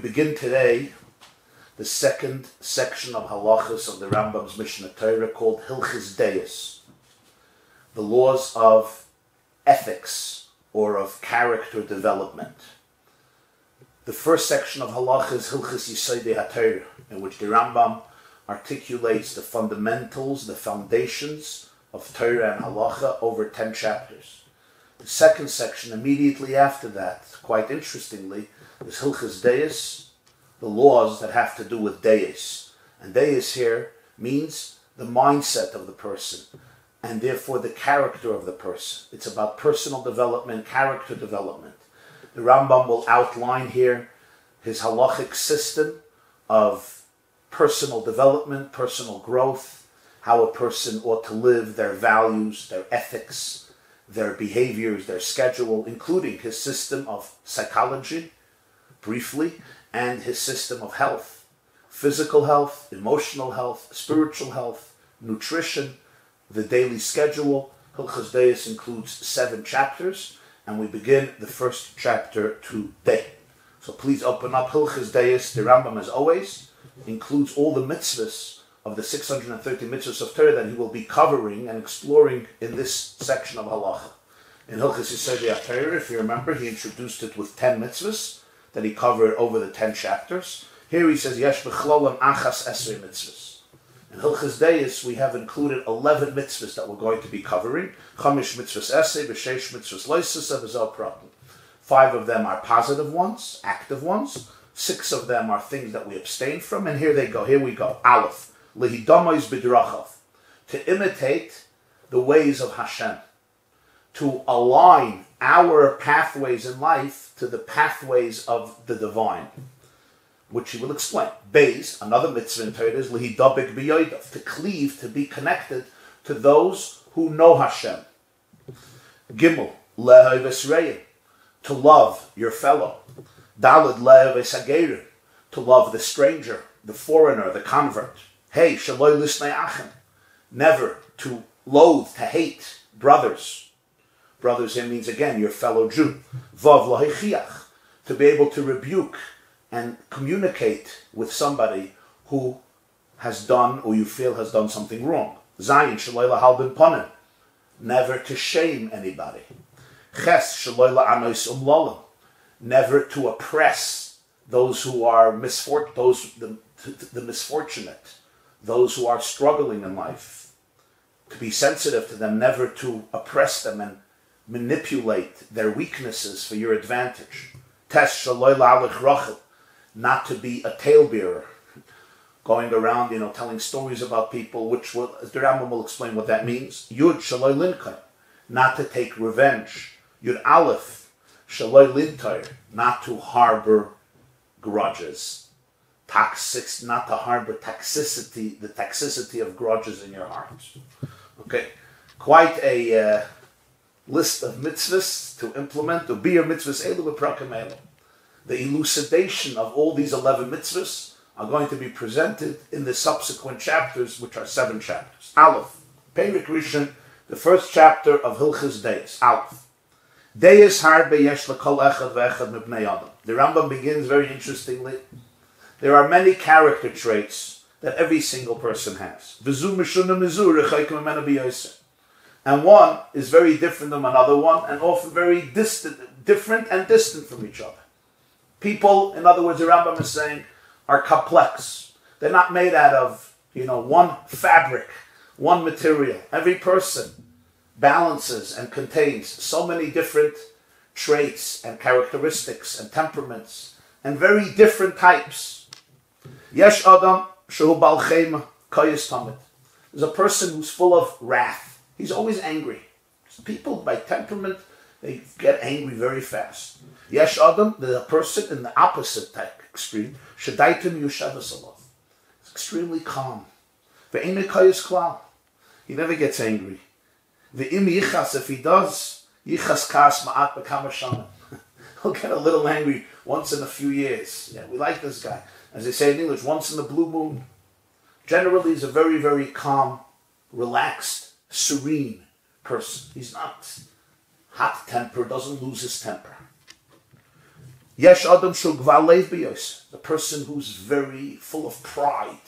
begin today the second section of halachos of the Rambam's Mishneh Torah called Hilchos Deis, the laws of ethics or of character development. The first section of halachos is Hilchos Yesodei HaTorah, in which the Rambam articulates the fundamentals, the foundations of Torah and halacha over 10 chapters. The second section, immediately after that, quite interestingly, is Hilchos Deis, the laws that have to do with Deis. And Deis here means the mindset of the person, and therefore the character of the person. It's about personal development, character development. The Rambam will outline here his halachic system of personal development, personal growth, how a person ought to live, their values, their ethics, their behaviors, their schedule, including his system of psychology, briefly, and his system of health, physical health, emotional health, spiritual health, nutrition, the daily schedule. Hilchos Deis includes 7 chapters, and we begin the first chapter today. So please open up Hilchos Deis. The Rambam, as always, includes all the mitzvahs of the 630 mitzvahs of Torah that he will be covering and exploring in this section of halacha. In Hilchos Yesodei HaTorah, if you remember, he introduced it with 10 mitzvahs that he covered over the 10 chapters. Here he says, Yesh b'chlolam achas esrei mitzvahs. In Hilchos Deis, we have included 11 mitzvahs that we're going to be covering. Chamish mitzvahs esrei, v'sheish mitzvahs loisasa, v'zal pratim. 5 of them are positive ones, active ones. 6 of them are things that we abstain from. And here we go. Aleph, lehidamois b'drachav. To imitate the ways of Hashem. To align our pathways in life to the pathways of the divine, which he will explain. Beis, another mitzvah in Torah, is lihidabik b'yodav, to cleave, to be connected to those who know Hashem. Gimel, lehav esrei, to love your fellow. Daled, lehav esageir, to love the stranger, the foreigner, the convert. Hey, shaloi lisnei achim, never to loathe, to hate brothers. Brothers here means, again, your fellow Jew. Vav lahichiach, to be able to rebuke and communicate with somebody who has done, or you feel has done something wrong. Zayin shaloi lahal ben panim, never to shame anybody. Ches shaloi la'anois umlalim, never to oppress those who are the misfortunate, those who are struggling in life. To be sensitive to them, never to oppress them and manipulate their weaknesses for your advantage. Tes shaloi la'alich rachel, not to be a talebearer, going around, telling stories about people, which will, as the Rambam will explain what that means. Yud shaloi linkai, not to take revenge. Yud aleph shaloi lintai, not to harbor grudges. Toxic, not to harbor toxicity, the toxicity of grudges in your heart. Okay, quite a list of mitzvahs to implement. To be your mitzvahs elu v'prakim elu. The elucidation of all these 11 mitzvahs are going to be presented in the subsequent chapters, which are 7 chapters. Aleph, Perik Rishon, the first chapter of Hilchos Deis. Aleph. Deis harbe yesh lekol echad ve'echad mibnei adam. The Rambam begins very interestingly. There are many character traits that every single person has. V'zu mishuna mizu rechayikim mimenu b'yoseh. And one is very different from another one, and often very different and distant from each other. People, in other words, the Rambam is saying, are complex. They're not made out of, one fabric, one material. Every person balances and contains so many different traits and characteristics and temperaments, and very different types. Yesh Adam shehu bal chema kayis tamid. There's a person who's full of wrath. He's always angry. People by temperament, they get angry very fast. Yesh Adam, the person in the opposite type, extreme, shadaitim yushavas alav. He's extremely calm. Ve'ein kayis klal. He never gets angry. Ve'im yichas, if he does, yichas kas ma'at b'kama shanim. He'll get a little angry once in a few years. Yeah, we like this guy. As they say in English, once in the blue moon. Generally, he's a very, very calm, relaxed, serene person. He's not hot-tempered, doesn't lose his temper. Yesh Adam Shul Gval Leiv B'Yos, the person who's very full of pride,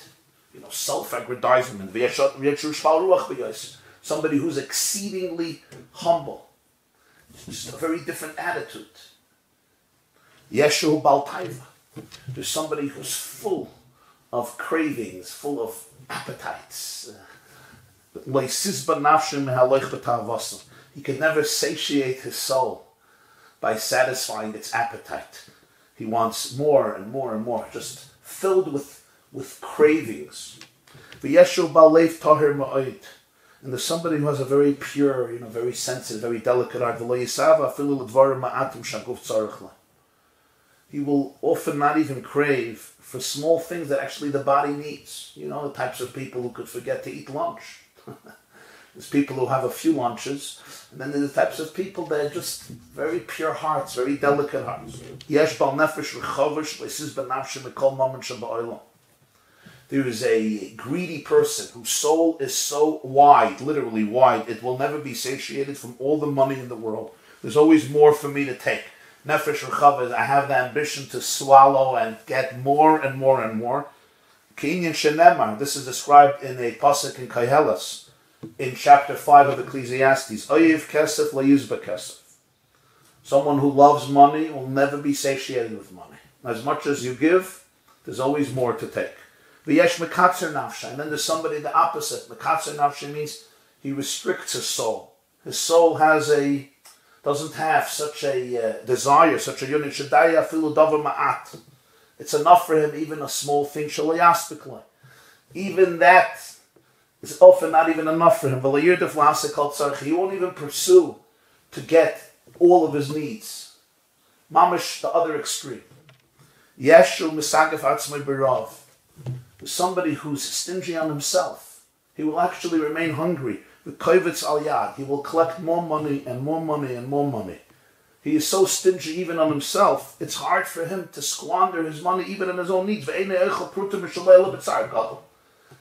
self-aggrandizement. V'yesh Shval Ruach B'Yos, somebody who's exceedingly humble. Just a very different attitude. Yeshu Bal Taiva, there's somebody who's full of cravings, full of appetites. He can never satiate his soul by satisfying its appetite. He wants more and more and more, just filled with cravings. And there's somebody who has a very pure, very sensitive, very delicate heart. He will often not even crave for small things that actually the body needs. The types of people who could forget to eat lunch. There's people who have a few lunches, and then there's the types of people that are just very pure hearts, very delicate hearts. There is a greedy person whose soul is so wide, literally wide, it will never be satiated from all the money in the world. There's always more for me to take. Nefesh Rechav is, I have the ambition to swallow and get more and more and more. Kinyan Shenemar, this is described in a pasuk in Koheles, in chapter 5 of Ecclesiastes. Oyev kesef layuzba kesef. Someone who loves money will never be satiated with money. As much as you give, there's always more to take. V'yesh mekatzer nafsha, and then there's somebody the opposite. Mekatzer nafsha means he restricts his soul. His soul doesn't have such a desire, such a unit. Shadaya filu davar ma'at. It's enough for him, even a small thing. Shalayastikla. Even that is often not even enough for him. He won't even pursue to get all of his needs. Mamish, the other extreme. Yeshu misagef atzmei berav. Somebody who's stingy on himself. He will actually remain hungry. The kovetz al yad. He will collect more money and more money and more money. He is so stingy even on himself, it's hard for him to squander his money even in his own needs. He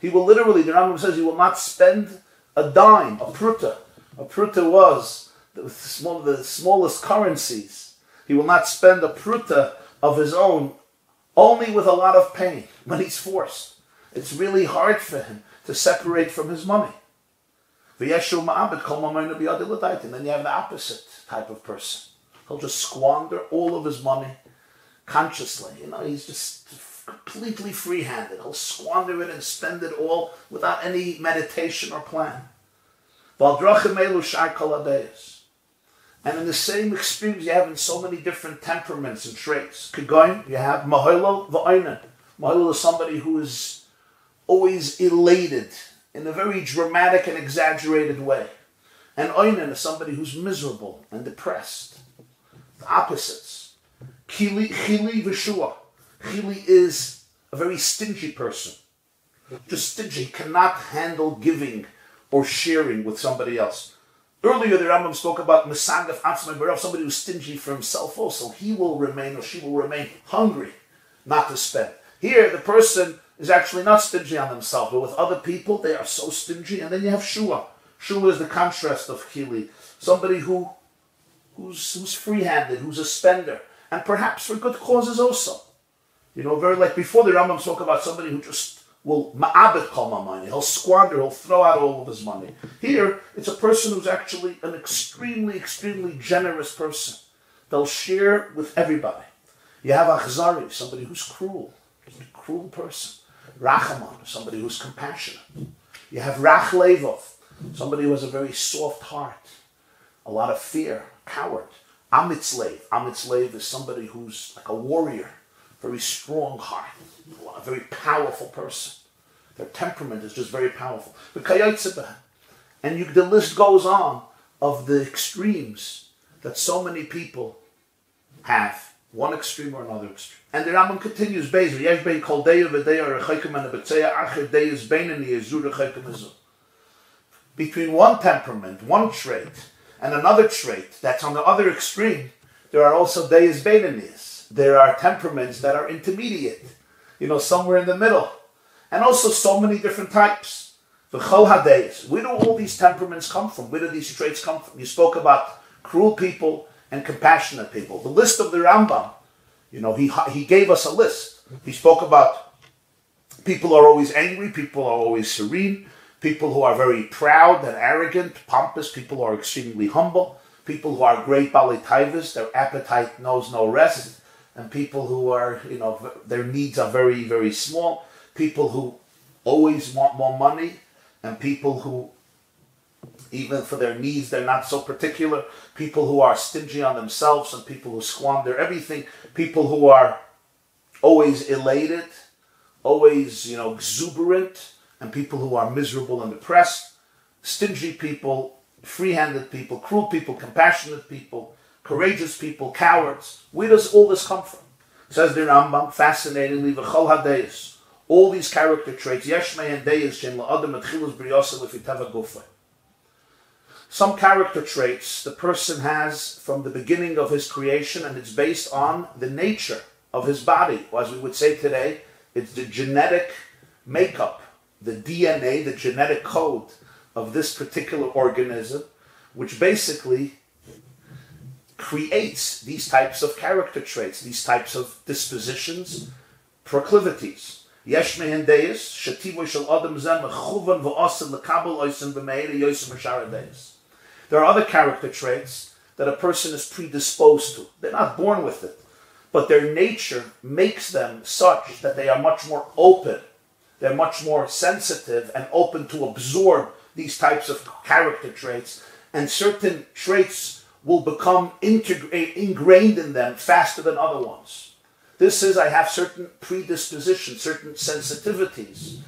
will literally, the Rambam says, he will not spend a dime, a pruta. A pruta was the smallest currencies. He will not spend a pruta of his own, only with a lot of pain, when he's forced. It's really hard for him to separate from his money. And then you have the opposite type of person. He'll just squander all of his money consciously. He's just completely free-handed. He'll squander it and spend it all without any meditation or plan. And in the same extremes you have in so many different temperaments and traits. You have Maholo v'oinen. Maholo is somebody who is always elated in a very dramatic and exaggerated way. And oinen is somebody who's miserable and depressed. The opposites. Chili v'shua. Chili is a very stingy person. Just stingy. He cannot handle giving or sharing with somebody else. Earlier the Rambam spoke about Mesagaf Atzmei Berav, somebody who's stingy for himself also. He will remain or she will remain hungry, not to spend. Here the person is actually not stingy on themselves, but with other people they are so stingy. And then you have Shua. Shua is the contrast of Chili. Somebody who's free-handed, who's a spender, and perhaps for good causes also. Very like before the Rambam spoke about somebody who just will ma'abed kol money. He'll squander, he'll throw out all of his money. Here, it's a person who's actually an extremely, extremely generous person. They'll share with everybody. You have achzari, somebody who's cruel, a cruel person. Rachaman, somebody who's compassionate. You have rach levov, somebody who has a very soft heart, a lot of fear, coward. Amitzlev is somebody who's like a warrior, very strong heart, a very powerful person. Their temperament is just very powerful. And the list goes on of the extremes that so many people have, one extreme or another extreme. And the Rambam continues, between one temperament, one trait, and another trait that's on the other extreme, there are also deis beinanias. There are temperaments that are intermediate, somewhere in the middle. And also so many different types. V'chol hadeis. Where do all these temperaments come from? Where do these traits come from? You spoke about cruel people and compassionate people. The list of the Rambam He gave us a list. He spoke about people are always angry, people are always serene, people who are very proud and arrogant, pompous, people who are extremely humble, people who are great balei taivas, their appetite knows no rest, and people who are, their needs are very, very small, people who always want more money, and people who, even for their needs, they're not so particular, people who are stingy on themselves, and people who squander everything, people who are always elated, always, exuberant, and people who are miserable and depressed, stingy people, free-handed people, cruel people, compassionate people, courageous people, cowards. Where does all this come from? Says the Rambam, fascinatingly, v'chol hadeyos, all these character traits, yesh me'en deyos shem la'adam etchilus briyasa l'fitava gufa. Some character traits the person has from the beginning of his creation, and it's based on the nature of his body. Or as we would say today, it's the genetic makeup, the DNA, the genetic code of this particular organism, which basically creates these types of character traits, these types of dispositions, proclivities. Yesh mehen deyos, shetivo shel adam zeh mechuvan v'osen lekabel oisen b'meira yosim mashara deyos. There are other character traits that a person is predisposed to. They're not born with it, but their nature makes them such that they are much more open. They're much more sensitive and open to absorb these types of character traits, and certain traits will become ingrained in them faster than other ones. This is, I have certain predispositions, certain sensitivities,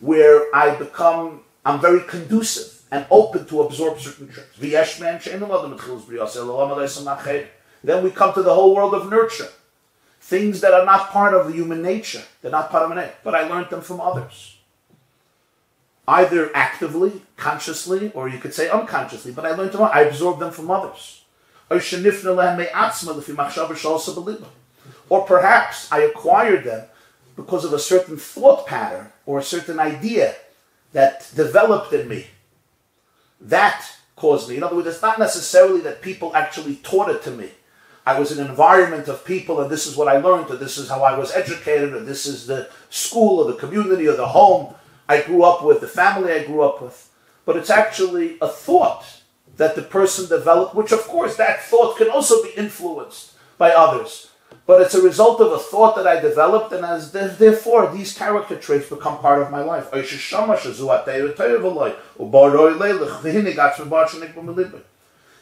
where I'm very conducive and open to absorb certain traits. Then we come to the whole world of nurture. Things that are not part of the human nature. They're not part of my nature, but I learned them from others. Either actively, consciously, or you could say unconsciously, but I learned them, I absorbed them from others. Or perhaps I acquired them because of a certain thought pattern or a certain idea that developed in me. That caused me. In other words, it's not necessarily that people actually taught it to me. I was in an environment of people, and this is what I learned, or this is how I was educated, or this is the school, or the community, or the home I grew up with, the family I grew up with. But it's actually a thought that the person developed, which of course that thought can also be influenced by others. But it's a result of a thought that I developed, and as therefore these character traits become part of my life.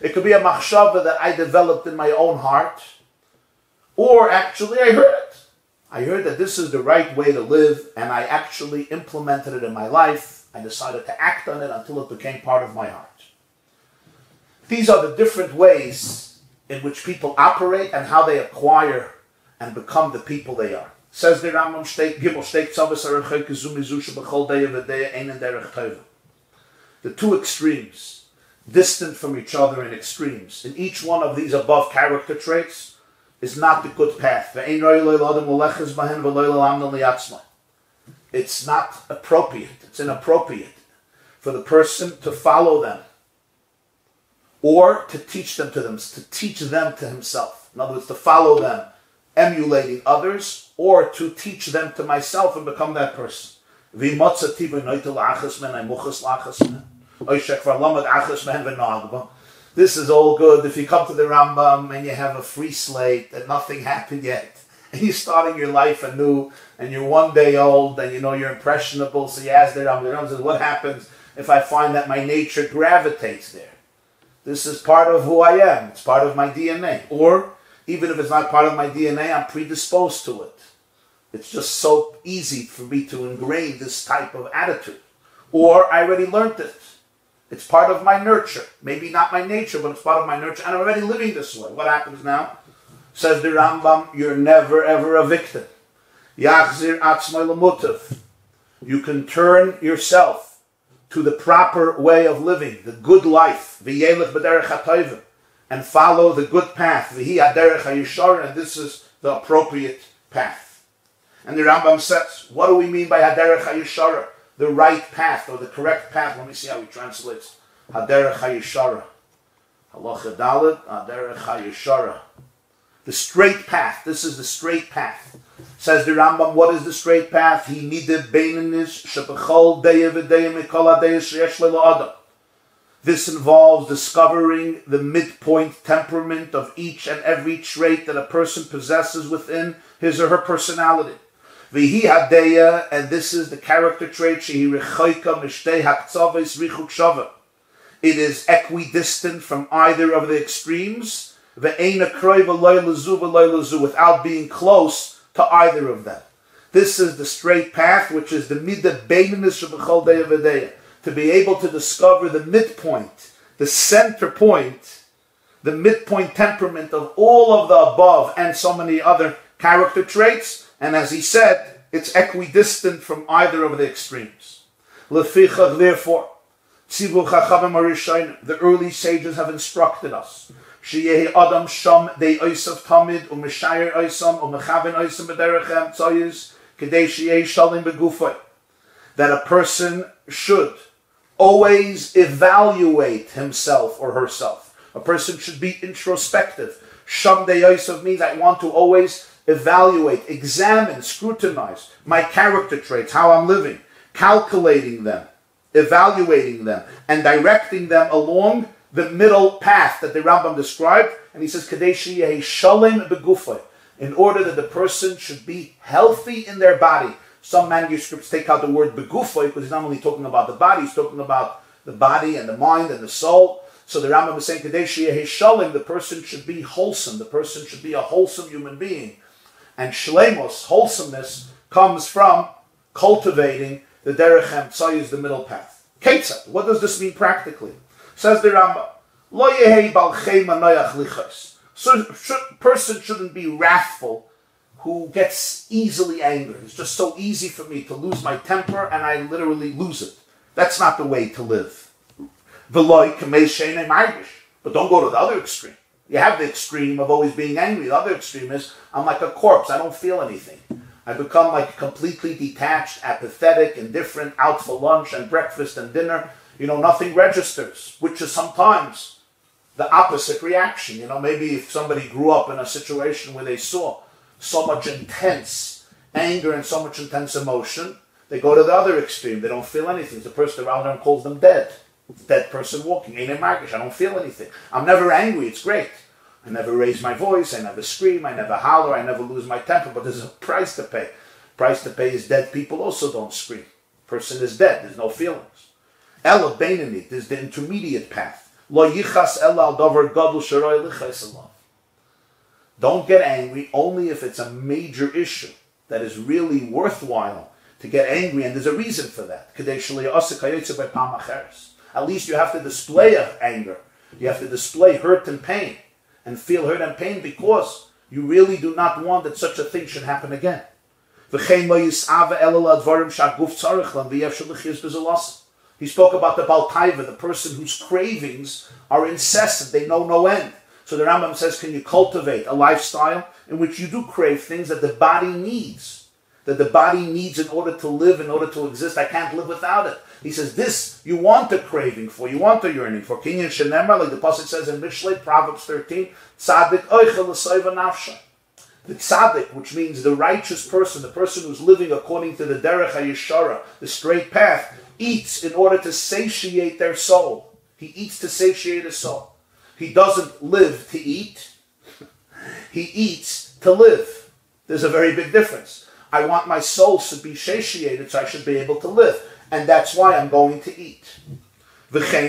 It could be a machshava that I developed in my own heart, or actually I heard it. I heard that this is the right way to live, and I actually implemented it in my life. I decided to act on it until it became part of my heart. These are the different ways in which people operate and how they acquire and become the people they are. Says the Rambam the two extremes, distant from each other in extremes. In each one of these above character traits is not the good path. It's not appropriate, it's inappropriate for the person to follow them or to teach them to himself. In other words, to follow them, emulating others, or to teach them to myself and become that person. This is all good if you come to the Rambam and you have a free slate and nothing happened yet, and you're starting your life anew, and you're 1 day old, and you're impressionable, so you ask the Rambam. The Rambam says, what happens if I find that my nature gravitates there? This is part of who I am. It's part of my DNA. Or, even if it's not part of my DNA, I'm predisposed to it. It's just so easy for me to ingrain this type of attitude. Or, I already learned it. It's part of my nurture. Maybe not my nature, but it's part of my nurture, and I'm already living this way. What happens now? Says the Rambam, you're never ever a victim. Yachzir atzmai lemutav. You can turn yourself to the proper way of living, the good life, v'yelech b'derech ha'tovim, and follow the good path, v'hi ha'derech ha'yishar, and this is the appropriate path. And the Rambam says, what do we mean by ha'derech ha'yishar? The right path, or the correct path. Let me see how he translates. Ha'derech ha'yishar. Halacha Daled, ha'derech ha'yishar. The straight path. This is the straight path. Says the Rambam, what is the straight path? He nideh beininis shebechol deya v'deya mikol hadeya sheyesh le'adam. This involves discovering the midpoint temperament of each and every trait that a person possesses within his or her personality. V'hi hadeya, and this is the character trait, shehi rechoika mishtei haktzaves richuk shava. It is equidistant from either of the extremes, ve'eina kroi v'loy lezu, without being close to either of them. This is the straight path, which is the midah beininus shebechol deya v'deya. To be able to discover the midpoint, the center point, the midpoint temperament of all of the above and so many other character traits. And as he said, it's equidistant from either of the extremes. Lefichach, therefore, tzivu chachamim harishonim, the early sages have instructed us, sheyehi adam sham dei oisav tamid u'mishayer oisam u'mechaven oisam b'derechem tzoyis kedei sheyehi shalim begufay, that a person should always evaluate himself or herself. A person should be introspective. Sham dei oisav means I want to always evaluate, examine, scrutinize my character traits, how I'm living, calculating them, evaluating them, and directing them along the middle path that the Rambam described. And he says, Kadei sheyehi shalem begufay, in order that the person should be healthy in their body. Some manuscripts take out the word begufay because he's not only talking about the body, he's talking about the body and the mind and the soul. So the Rambam is saying, Kadei sheyehi shalem, the person should be wholesome, the person should be a wholesome human being. And shlemos, wholesomeness, comes from cultivating the derech hamtzayis, the middle path. Ketzat, what does this mean practically? Says the Rambam, lo yehi balchei manoyach lichos. So person shouldn't be wrathful who gets easily angered. It's just so easy for me to lose my temper and I literally lose it. That's not the way to live. V'loi kamei sheinei margish. But don't go to the other extreme. You have the extreme of always being angry. The other extreme is, I'm like a corpse. I don't feel anything. I become like completely detached, apathetic, indifferent, out for lunch and breakfast and dinner. Nothing registers, which is sometimes the opposite reaction. Maybe if somebody grew up in a situation where they saw so much intense anger and so much intense emotion, they go to the other extreme. They don't feel anything. The person around them calls them dead. Dead person walking. I don't feel anything. I'm never angry. It's great. I never raise my voice. I never scream. I never holler. I never lose my temper. But there's a price to pay. Price to pay is dead people also don't scream. Person is dead. There's no feelings. Ela beinani is the intermediate path. Lo yichas ela al davar gadol sharoi lichas elav. Don't get angry only if it's a major issue that is really worthwhile to get angry, and there's a reason for that. Kadei shelo yaseh kayotze by pam acheres. At least you have to display anger. You have to display hurt and pain, and feel hurt and pain because you really do not want that such a thing should happen again. He spoke about the Baal Taiva, the person whose cravings are incessant, they know no end. So the Rambam says, can you cultivate a lifestyle in which you do crave things that the body needs? That the body needs in order to live, in order to exist. I can't live without it. He says, this you want a craving for, you want a yearning for. Kinyan shenemar, like the Pasuk says in Mishlei, Proverbs 13, Tzadik oichel l'soiva nafsha. The tzaddik, which means the righteous person, the person who's living according to the derech hayishara, the straight path, eats in order to satiate their soul. He eats to satiate his soul. He doesn't live to eat. He eats to live. There's a very big difference. I want my soul to be satiated so I should be able to live. And that's why I'm going to eat. He spoke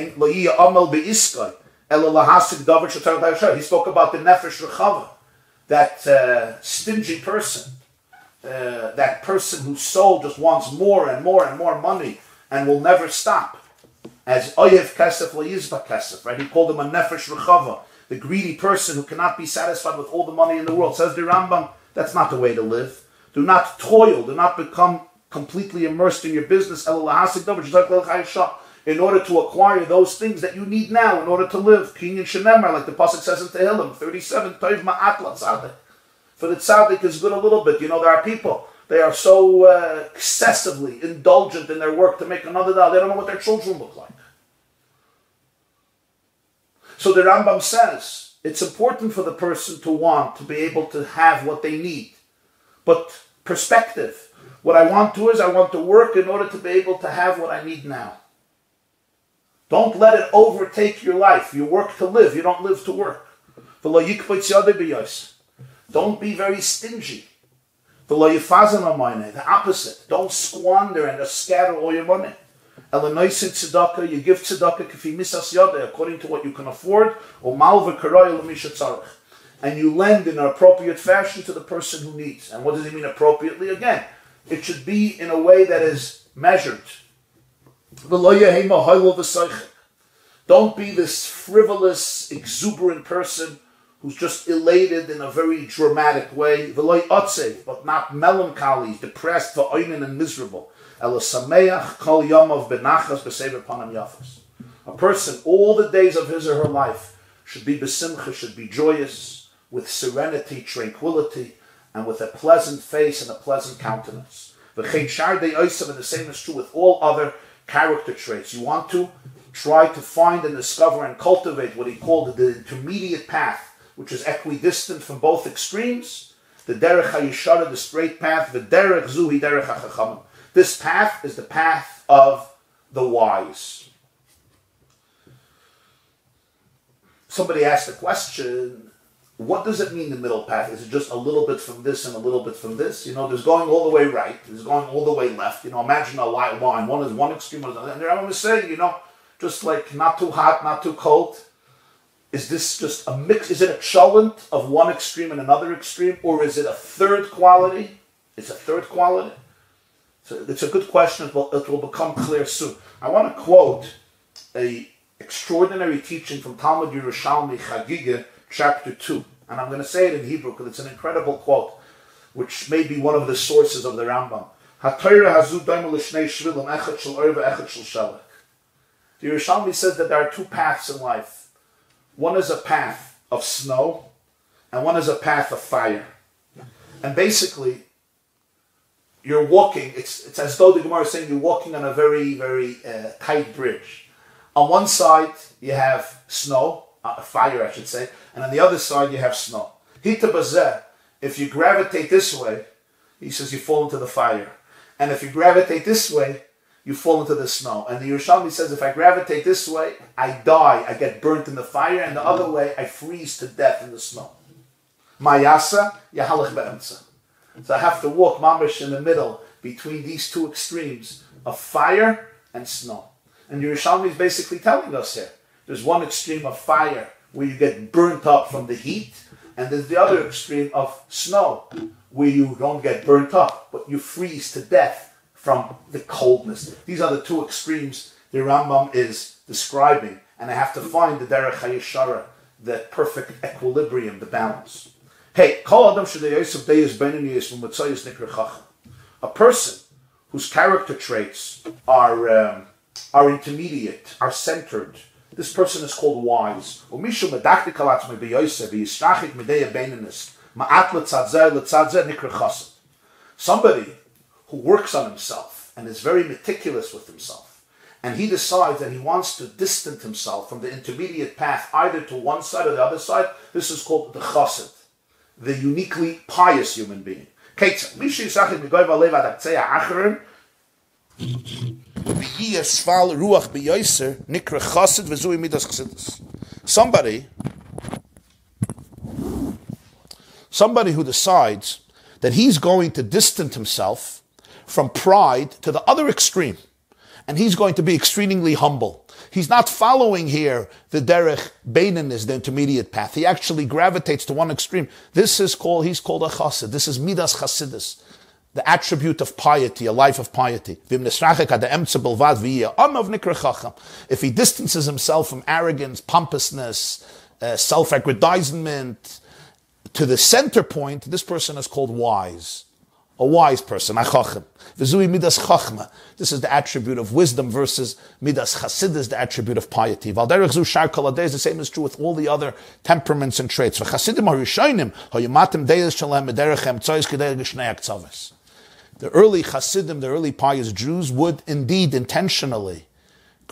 about the nefesh rechava, that stingy person, that person whose soul just wants more and more and more money and will never stop. As oyev kesef lo yizba kesef, right? He called him a nefesh rechava, the greedy person who cannot be satisfied with all the money in the world. Says the Rambam, that's not the way to live. Do not toil, do not become completely immersed in your business in order to acquire those things that you need now in order to live. Kinyan shenemar, like the Pasuk says in Tehillim 37, Toiv ma'at la tzaddik. For the tzaddik is good a little bit. There are people, they are so excessively indulgent in their work to make another dollar, they don't know what their children look like. So the Rambam says, it's important for the person to want to be able to have what they need. But perspective. What I want to work in order to be able to have what I need now. Don't let it overtake your life. You work to live, you don't live to work. Don't be very stingy. The opposite. Don't squander and just scatter all your money. You give tzedakah according to what you can afford, and you lend in an appropriate fashion to the person who needs. And what does it mean appropriately? Again, it should be in a way that is measured. Don't be this frivolous, exuberant person who's just elated in a very dramatic way, but not melancholy, depressed, and miserable. A person, all the days of his or her life, should be besimcha, should be joyous, with serenity, tranquility, and with a pleasant face and a pleasant countenance. And the same is true with all other character traits. You want to try to find and discover and cultivate what he called the intermediate path, which is equidistant from both extremes. The derech hayishara, the straight path. The derech zuhi derech hachachamim. This path is the path of the wise. Somebody asked the question, what does it mean the middle path? Is it just a little bit from this and a little bit from this? There's going all the way right, there's going all the way left. Imagine a light line. One is one extreme, and the Rambam is saying, just like not too hot, not too cold. Is this just a mix? Is it a cholent of one extreme and another extreme? Or is it a third quality? It's a third quality. So it's a good question. It will become clear soon. I want to quote an extraordinary teaching from Talmud Yerushalmi Chagigah, chapter 2. And I'm going to say it in Hebrew because it's an incredible quote, which may be one of the sources of the Rambam. The Yerushalmi says that there are two paths in life. One is a path of snow, and one is a path of fire. And basically, you're walking, it's as though the Gemara is saying you're walking on a very, very tight bridge. On one side, you have snow, fire I should say, and on the other side, you have snow. Hita bazeh, if you gravitate this way, he says you fall into the fire. And if you gravitate this way, you fall into the snow. And the Yerushalmi says, if I gravitate this way, I die, I get burnt in the fire, and the other way, I freeze to death in the snow. Mayasa, yahalach be'emtza. So I have to walk mamish in the middle between these two extremes of fire and snow. And Yerushalmi is basically telling us here, there's one extreme of fire where you get burnt up from the heat, and there's the other extreme of snow where you don't get burnt up, but you freeze to death from the coldness. These are the two extremes the Rambam is describing, and I have to find the derech hayishara, the perfect equilibrium, the balance. Hey, a person whose character traits are intermediate, are centered, this person is called wise. Somebody who works on himself and is very meticulous with himself, and he decides that he wants to distance himself from the intermediate path, either to one side or the other side, this is called the chassid, the uniquely pious human being. Somebody who decides that he's going to distance himself from pride to the other extreme, and he's going to be extremely humble. He's not following here the derech beinanis, the intermediate path. He actually gravitates to one extreme. He's called a chassid. This is midas chasidus, the attribute of piety, a life of piety. If he distances himself from arrogance, pompousness, self-aggrandizement, to the center point, this person is called wise. A wise person, a chacham. V'zui midas chachma. This is the attribute of wisdom versus midas chasidus, the attribute of piety. Valderech zu shar kol hadei, the same is true with all the other temperaments and traits. V'chasidim harishonim, hayumatim deis shalem mederechem tzois k'dei gishnei aktzavos. The early chasidim, the early pious Jews would indeed intentionally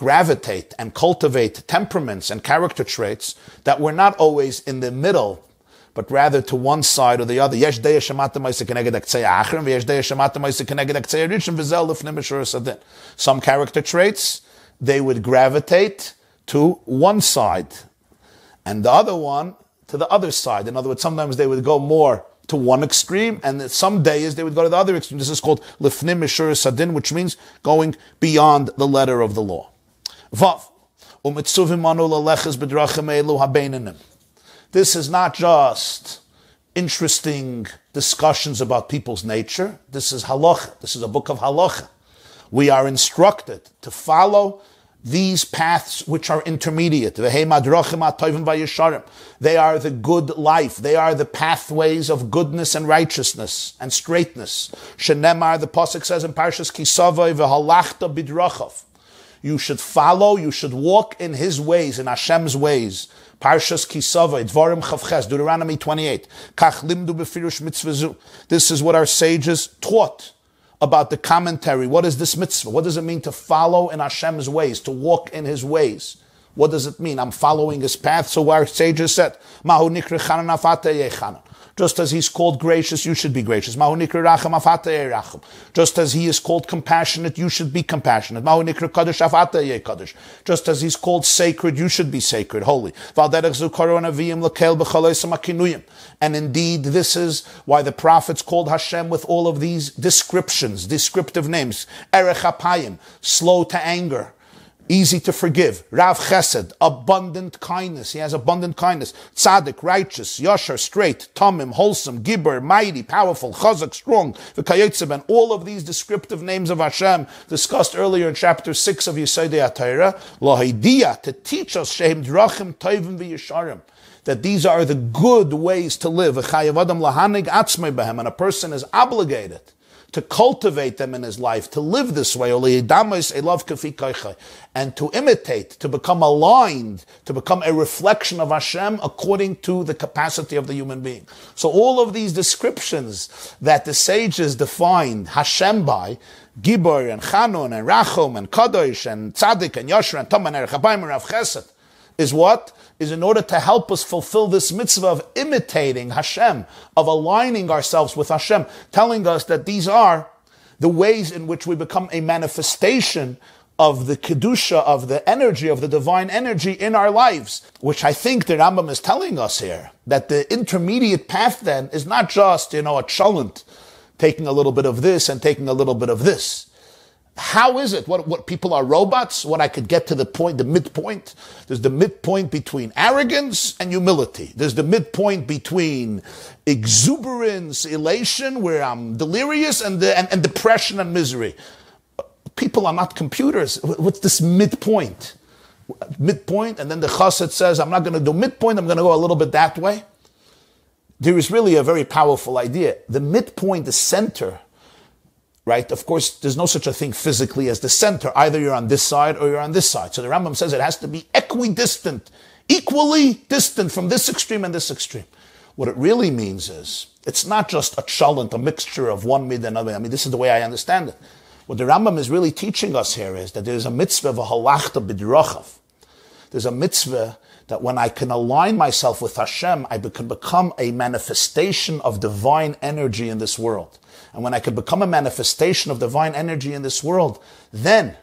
gravitate and cultivate temperaments and character traits that were not always in the middle, but rather to one side or the other. Some character traits, they would gravitate to one side, and the other one to the other side. In other words, sometimes they would go more to one extreme, and some days they would go to the other extreme. This is called lifnim mishur sadin, which means going beyond the letter of the law. Vav. This is not just interesting discussions about people's nature. This is halacha. This is a book of halacha. We are instructed to follow these paths which are intermediate. They are the good life. They are the pathways of goodness and righteousness and straightness. Shenemar, the pasuk says in Parshas Kisavai, v'halachta bidrachav. You should follow, you should walk in His ways, in Hashem's ways. Parshas Kisavai, Dvarim Chavches, Deuteronomy 28. Kach limdu befirush mitzvazu. This is what our sages taught about the commentary. What is this mitzvah? What does it mean to follow in Hashem's ways, to walk in His ways? What does it mean? I'm following His path. So our sages said, Mahu nikre chanan afate yechanan. Just as He's called gracious, you should be gracious. Mahu nikre racham afate yeracham. Just as He is called compassionate, you should be compassionate. Mahu nikre kadosh afate yekadosh. Just as He's called sacred, you should be sacred, holy. And indeed, this is why the prophets called Hashem with all of these descriptions, descriptive names. Erech hapayim, slow to anger, easy to forgive. Rav chesed, abundant kindness. He has abundant kindness. Tzaddik, righteous. Yashar, straight. Tamim, wholesome. Gibber, mighty, powerful. Chazak, strong. V'kayetzev. And all of these descriptive names of Hashem discussed earlier in chapter 6 of Yesodei HaTorah. Lahidiyah, to teach us shehem drachim toivim v'yesharim, that these are the good ways to live. And a person is obligated to cultivate them in his life, to live this way, and to imitate, to become aligned, to become a reflection of Hashem according to the capacity of the human being. So all of these descriptions that the sages defined Hashem by, Gibor and Chanun and Rachum and Kadosh and Tzaddik and Yashar and Tom and Erech Habayim and Rav Chesed, is what? Is in order to help us fulfill this mitzvah of imitating Hashem, of aligning ourselves with Hashem, telling us that these are the ways in which we become a manifestation of the kedusha, of the energy, of the divine energy in our lives, which I think the Rambam is telling us here, that the intermediate path then is not just, a cholent, taking a little bit of this and taking a little bit of this. How is it? What people are robots? What I could get to the point, the midpoint? There's the midpoint between arrogance and humility. There's the midpoint between exuberance, elation, where I'm delirious, and depression and misery. People are not computers. What's this midpoint? Midpoint, and then the chassid says, I'm not going to do midpoint, I'm going to go a little bit that way. There is really a very powerful idea. The midpoint, the center, right? Of course, there's no such a thing physically as the center. Either you're on this side or you're on this side. So the Rambam says it has to be equidistant, equally distant from this extreme and this extreme. What it really means is, it's not just a cholent, a mixture of one mid and another. I mean, this is the way I understand it. What the Rambam is really teaching us here is that there's a mitzvah of a halachta b'drachav. There's a mitzvah that when I can align myself with Hashem, I can become a manifestation of divine energy in this world. And when I can become a manifestation of divine energy in this world, then,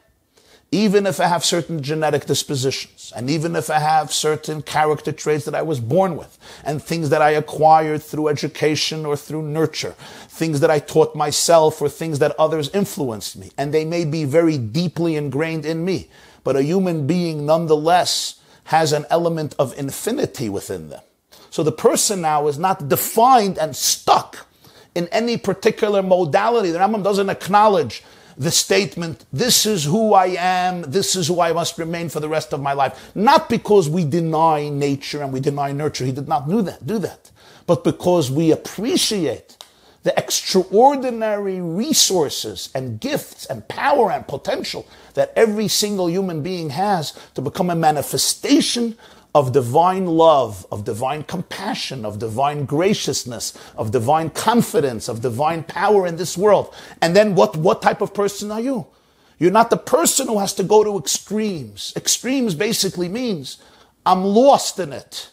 even if I have certain genetic dispositions, and even if I have certain character traits that I was born with, and things that I acquired through education or through nurture, things that I taught myself or things that others influenced me, and they may be very deeply ingrained in me, but a human being nonetheless has an element of infinity within them. So the person now is not defined and stuck in any particular modality. The Rambam doesn't acknowledge the statement, this is who I am, this is who I must remain for the rest of my life. Not because we deny nature and we deny nurture. He did not do that. But because we appreciate the extraordinary resources and gifts and power and potential that every single human being has to become a manifestation of divine love, of divine compassion, of divine graciousness, of divine confidence, of divine power in this world. And then what type of person are you? You're not the person who has to go to extremes. Extremes basically means I'm lost in it.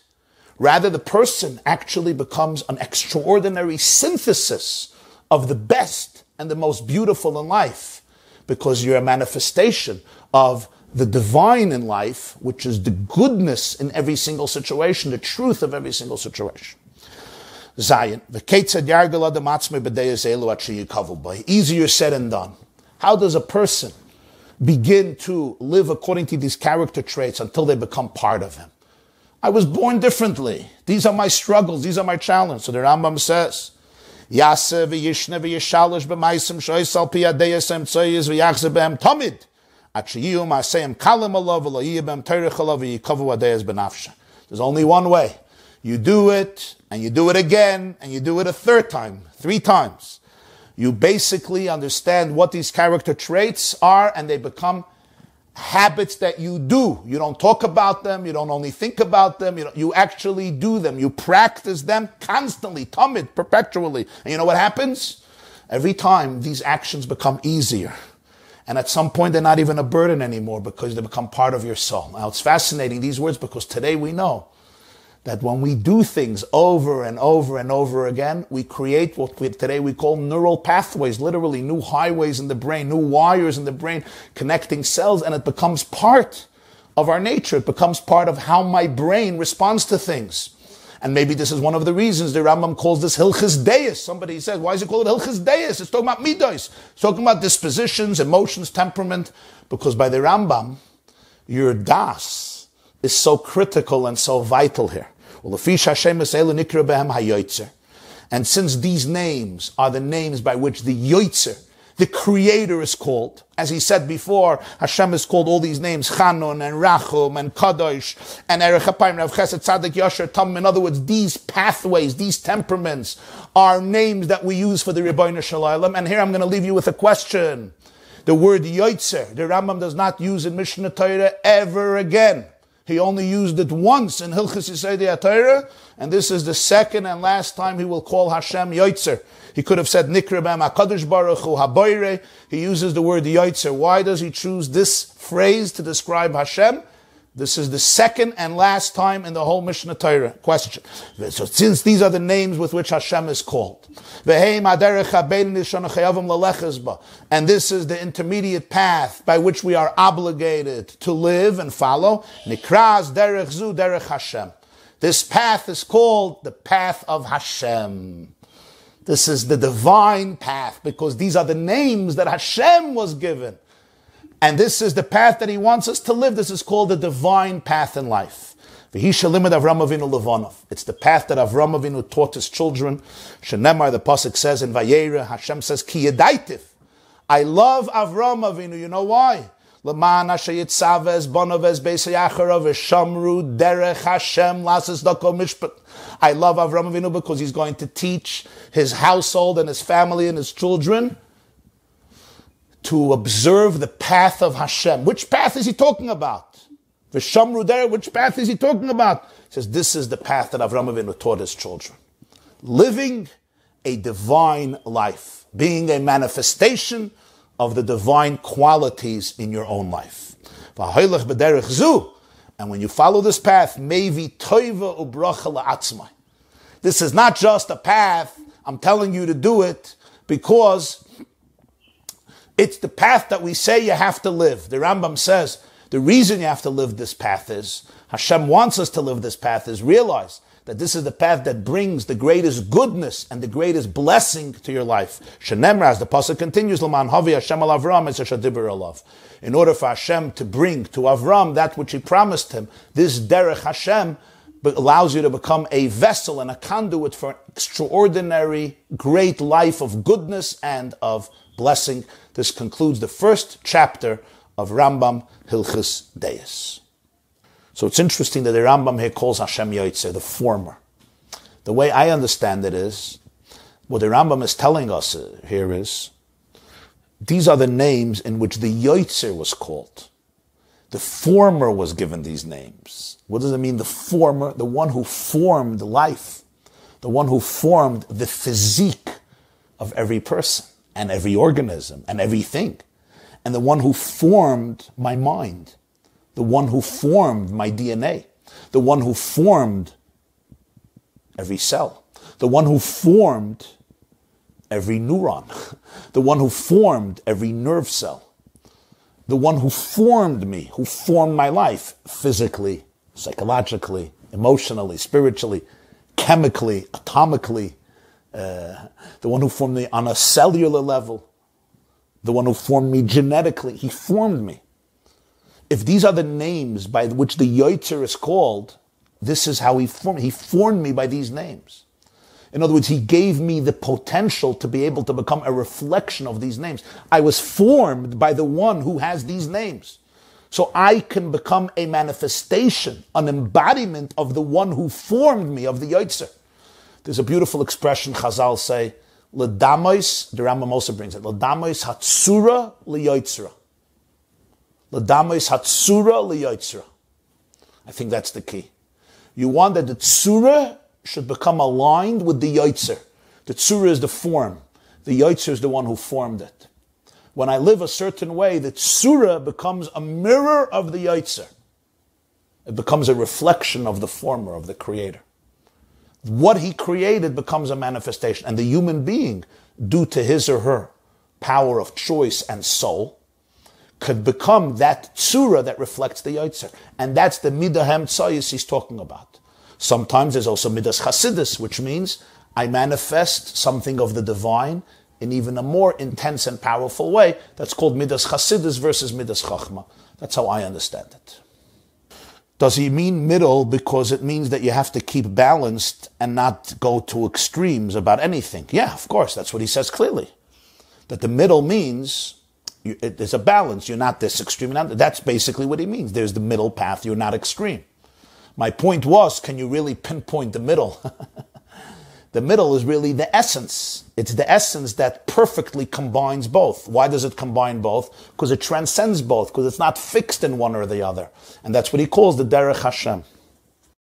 Rather, the person actually becomes an extraordinary synthesis of the best and the most beautiful in life, because you're a manifestation of the divine in life, which is the goodness in every single situation, the truth of every single situation. Zion. Easier said than done. How does a person begin to live according to these character traits until they become part of him? I was born differently. These are my struggles. These are my challenges. So the Rambam says, Yaseh v'yishne v'yishalish b'maisim shoysal piyadeyasem tzoyis v'yachze b'hem tamid. Achiyum asayim kalim alav v'loyibem teirich alav v'yikavu adeyas b'nafsha. There's only one way. You do it, and you do it again, and you do it a third time, 3 times. You basically understand what these character traits are, and they become habits that you do. You don't talk about them, you don't only think about them, you actually do them. You practice them constantly, tamid, perpetually. And you know what happens? Every time these actions become easier. And at some point they're not even a burden anymore because they become part of your soul. Now it's fascinating, these words, because today we know that when we do things over and over and over again, we create what today we call neural pathways, literally new highways in the brain, new wires in the brain, connecting cells, and it becomes part of our nature. It becomes part of how my brain responds to things. And maybe this is one of the reasons the Rambam calls this Hilchos Deis. Somebody says, why is it called Hilchos Deis? It's talking about midos. It's talking about dispositions, emotions, temperament. Because by the Rambam, your das is so critical and so vital here. And since these names are the names by which the Yoitzer, the Creator, is called, as he said before, Hashem is called all these names, Chanun and Rachum and Kadosh and Erech Hapayim, Rav Chesed, Tzaddik, Yasher, Tam. In other words, these pathways, these temperaments are names that we use for the Rebbeinu Shalom. And here I'm going to leave you with a question. The word Yoitzer, the Rambam does not use in Mishneh Torah ever again. He only used it once in Hilchos Yesodei Torah, and this is the second and last time he will call Hashem Yoitzer. He could have said Nikra B'hem HaKadosh Baruch Hu Haboire. He uses the word Yoitzer. Why does he choose this phrase to describe Hashem? This is the second and last time in the whole Mishneh Torah. Question. So since these are the names with which Hashem is called, and this is the intermediate path by which we are obligated to live and follow, Nikraz derech zu derech Hashem. This path is called the path of Hashem. This is the divine path, because these are the names that Hashem was given. And this is the path that he wants us to live. This is called the divine path in life. It's the path that Avram Avinu taught his children. Shenemar, the pasuk says in Vayera, Hashem says, Ki yedaitiv. I love Avram Avinu. You know why? L'man asher yitzaveh bonov es beis Yacharav v'shamru derech Hashem lasis dako mishpat. I love Avram Avinu because he's going to teach his household and his family and his children to observe the path of Hashem. Which path is he talking about? V'shamru derech, which path is he talking about? He says, this is the path that Avram Avinu taught his children. Living a divine life. Being a manifestation of the divine qualities in your own life. And when you follow this path, this is not just a path, I'm telling you to do it, because it's the path that we say you have to live. The Rambam says, the reason you have to live this path is, Hashem wants us to live this path, is realize that this is the path that brings the greatest goodness and the greatest blessing to your life. Shenemra, as the pasuk continues, L'man havi Hashem al Avram es asher diber alav. In order for Hashem to bring to Avram that which he promised him, this derech Hashem allows you to become a vessel and a conduit for an extraordinary, great life of goodness and of blessing. This concludes the first chapter of Rambam Hilchos Deis. So it's interesting that the Rambam here calls Hashem Yoitzer, the former. The way I understand it is, what the Rambam is telling us here is, these are the names in which the Yoitzer was called. The former was given these names. What does it mean, the former? The one who formed life. The one who formed the physique of every person and every organism and everything. and the one who formed my mind, the one who formed my DNA, the one who formed every cell, the one who formed every neuron, the one who formed every nerve cell, the one who formed me, who formed my life physically, psychologically, emotionally, spiritually, chemically, atomically, the one who formed me on a cellular level, the one who formed me genetically. He formed me. If these are the names by which the Yotzer is called, this is how he formed me. He formed me by these names. In other words, he gave me the potential to be able to become a reflection of these names. I was formed by the one who has these names. So I can become a manifestation, an embodiment of the one who formed me, of the Yotzer. There's a beautiful expression Chazal say, L'damois, the Rambam also brings it, L'damois hatsura liyotzra. L'damois hatsura liyotzra. I think that's the key. You want that the tzura should become aligned with the Yotzer. The tzura is the form. The Yotzer is the one who formed it. When I live a certain way, the tzura becomes a mirror of the Yotzer. It becomes a reflection of the former, of the creator. What he created becomes a manifestation. And the human being, due to his or her power of choice and soul, could become that tzura that reflects the Yotzer. And that's the midah hemtzayis he's talking about. Sometimes there's also midas chasidus, which means I manifest something of the divine in even a more intense and powerful way. That's called midas chasidus versus midas chachma. That's how I understand it. Does he mean middle because it means that you have to keep balanced and not go to extremes about anything? Yeah, of course, that's what he says clearly. That the middle means there's a balance. You're not this extreme. That's basically what he means. There's the middle path. You're not extreme. My point was, can you really pinpoint the middle? The middle is really the essence. It's the essence that perfectly combines both. Why does it combine both? Because it transcends both, because it's not fixed in one or the other. And that's what he calls the Derech Hashem.